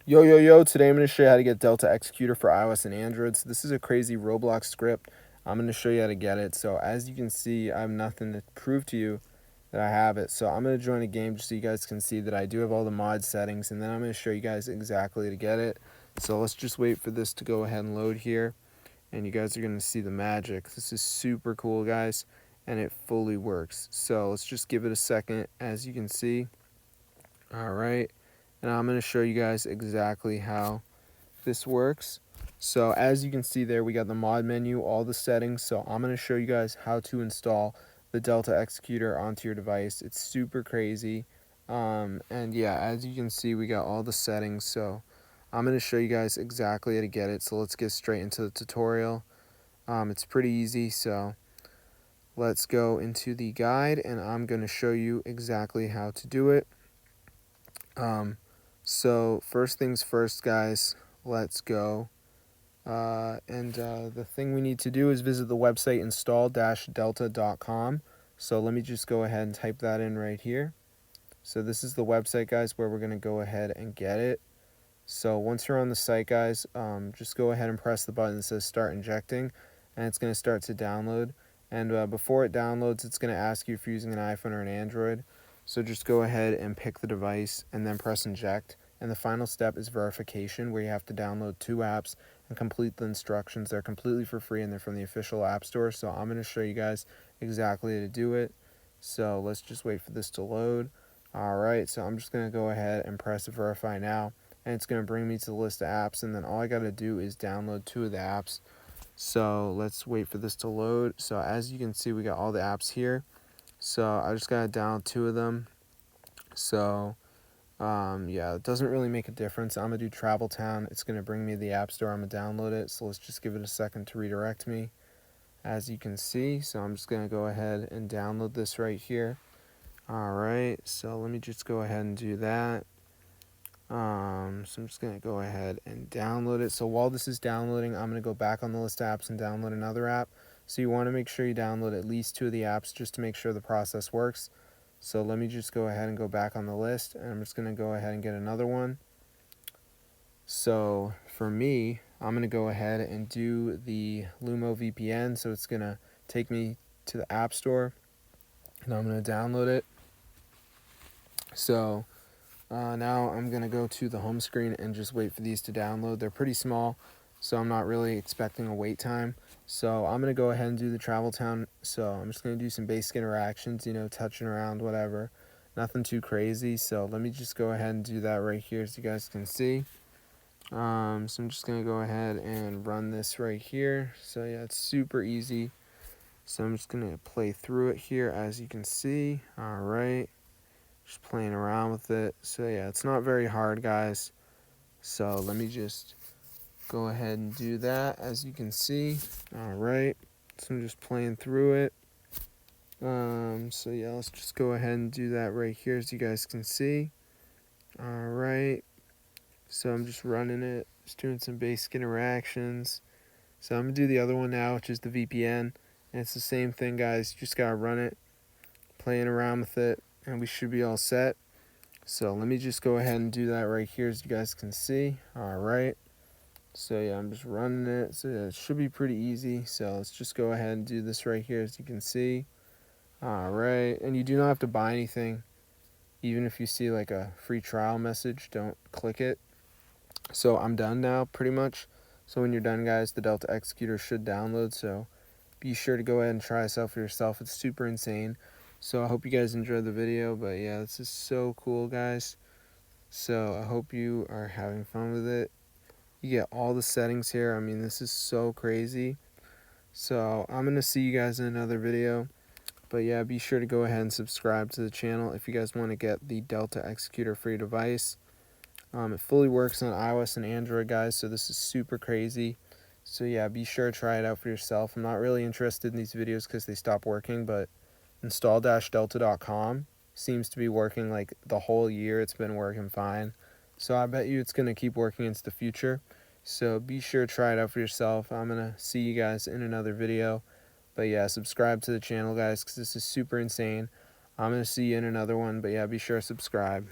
Yo, today I'm going to show you how to get Delta Executor for iOS and Android. So this is a crazy Roblox script. I'm going to show you how to get it. So as you can see, I have nothing to prove to you that I have it. So I'm going to join a game just so you guys can see that I do have all the mod settings, and then I'm going to show you guys exactly to get it. So let's just wait for this to go ahead and load here, and you guys are going to see the magic. This is super cool, guys, and it fully works. So let's just give it a second. As you can see, all right, and I'm going to show you guys exactly how this works. So as you can see there, we got the mod menu, all the settings. So I'm going to show you guys how to install the Delta Executor onto your device. It's super crazy. And yeah, as you can see, we got all the settings. So I'm going to show you guys exactly how to get it. So let's get straight into the tutorial. It's pretty easy. So let's go into the guide, and I'm going to show you exactly how to do it. So first things first, guys, let's go. The thing we need to do is visit the website install-delta.com. So let me just go ahead and type that in right here. So this is the website, guys, where we're going to go ahead and get it. So once you're on the site, guys, just go ahead and press the button that says start injecting, and it's going to start to download. And before it downloads, it's going to ask you if you're using an iPhone or an Android. So just go ahead and pick the device and then press inject. And the final step is verification, where you have to download 2 apps and complete the instructions. They're completely for free, and they're from the official app store. So I'm going to show you guys exactly how to do it. So let's just wait for this to load. Alright, so I'm just going to go ahead and press verify now, and it's going to bring me to the list of apps, and then all I got to do is download 2 of the apps. So let's wait for this to load. So as you can see, we got all the apps here. So I just got to download 2 of them. So yeah, it doesn't really make a difference. I'm going to do Travel Town. It's going to bring me to the App Store. I'm going to download it. So let's just give it a second to redirect me, as you can see. So I'm just going to go ahead and download this right here. Alright, so let me just go ahead and do that. So I'm just going to go ahead and download it. So while this is downloading, I'm going to go back on the list of apps and download another app. So you want to make sure you download at least 2 of the apps just to make sure the process works. So let me just go ahead and go back on the list, and I'm just going to go ahead and get another one. So for me, I'm going to go ahead and do the Lumo VPN. So it's going to take me to the App Store, and I'm going to download it. So now I'm going to go to the home screen and just wait for these to download. They're pretty small, so I'm not really expecting a wait time. So I'm going to go ahead and do the Travel Town. So I'm just going to do some basic interactions, touching around, whatever. Nothing too crazy. So let me just go ahead and do that right here so you guys can see. So I'm just going to go ahead and run this right here. So yeah, it's super easy. So I'm just going to play through it here, as you can see. All right. Just playing around with it. So yeah, it's not very hard, guys. So let me just go ahead and do that, as you can see. All right, so I'm just playing through it. So yeah, let's just go ahead and do that right here, as you guys can see. All right, so I'm just running it, just doing some basic interactions. So I'm gonna do the other one now, which is the VPN, and it's the same thing, guys. You just gotta run it, playing around with it, and we should be all set. So let me just go ahead and do that right here, as you guys can see. All right. So yeah, I'm just running it. So yeah, it should be pretty easy. So let's just go ahead and do this right here, as you can see. All right. And you do not have to buy anything. Even if you see like a free trial message, don't click it. So I'm done now, pretty much. So when you're done, guys, the Delta Executor should download. So be sure to go ahead and try this out for yourself. It's super insane. So I hope you guys enjoyed the video. But yeah, this is so cool, guys. So I hope you are having fun with it. You get all the settings here. I mean, this is so crazy. So I'm going to see you guys in another video. But yeah, be sure to go ahead and subscribe to the channel if you guys want to get the Delta Executor for your device. It fully works on iOS and Android, guys, so this is super crazy. So yeah, be sure to try it out for yourself. I'm not really interested in these videos because they stop working, but install-delta.com seems to be working like the whole year. It's been working fine. So I bet you it's going to keep working into the future. So be sure to try it out for yourself. I'm going to see you guys in another video. But yeah, subscribe to the channel, guys, because this is super insane. I'm going to see you in another one. But yeah, be sure to subscribe.